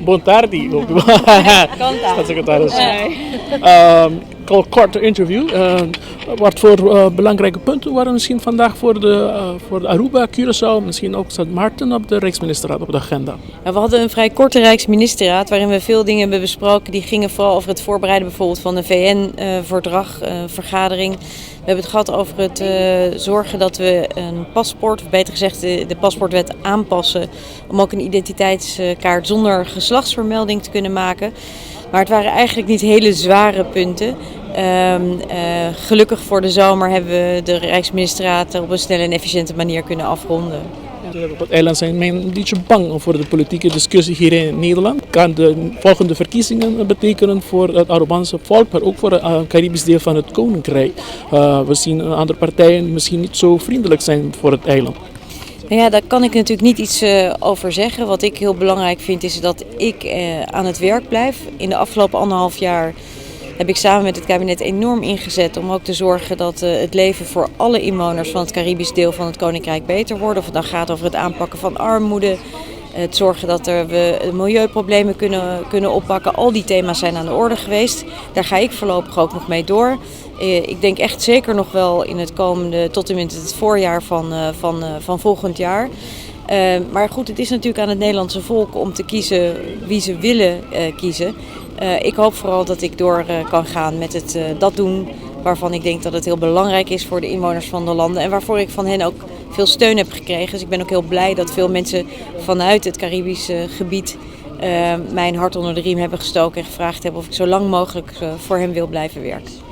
Bontardi. Staatssecretaris. Kort interview. Wat voor belangrijke punten waren misschien vandaag voor de Aruba, Curaçao, misschien ook Sint Maarten op de Rijksministerraad op de agenda? Ja, we hadden een vrij korte Rijksministerraad waarin we veel dingen hebben besproken. Die gingen vooral over het voorbereiden bijvoorbeeld van de VN-verdragvergadering. We hebben het gehad over het zorgen dat we een paspoort, of beter gezegd de paspoortwet aanpassen. Om ook een identiteitskaart zonder geslachtsvermelding te kunnen maken. Maar het waren eigenlijk niet hele zware punten. Gelukkig voor de zomer hebben we de Rijksministerraad op een snelle en efficiënte manier kunnen afronden. Op het eiland zijn men een beetje bang voor de politieke discussie hier in Nederland. Kan de volgende verkiezingen betekenen voor het Arubaanse volk, maar ook voor het Caribisch deel van het Koninkrijk. We zien andere partijen misschien niet zo vriendelijk zijn voor het eiland. Nou ja, daar kan ik natuurlijk niet iets over zeggen. Wat ik heel belangrijk vind is dat ik aan het werk blijf. In de afgelopen 1,5 jaar heb ik samen met het kabinet enorm ingezet om ook te zorgen dat het leven voor alle inwoners van het Caribisch deel van het Koninkrijk beter wordt. Of het dan gaat over het aanpakken van armoede, het zorgen dat we milieuproblemen kunnen oppakken. Al die thema's zijn aan de orde geweest. Daar ga ik voorlopig ook nog mee door. Ik denk echt zeker nog wel in het komende, tot en met het voorjaar van volgend jaar. Maar goed, het is natuurlijk aan het Nederlandse volk om te kiezen wie ze willen kiezen. Ik hoop vooral dat ik door kan gaan met dat doen waarvan ik denk dat het heel belangrijk is voor de inwoners van de landen. En waarvoor ik van hen ook veel steun heb gekregen. Dus ik ben ook heel blij dat veel mensen vanuit het Caribische gebied mijn hart onder de riem hebben gestoken en gevraagd hebben of ik zo lang mogelijk voor hen wil blijven werken.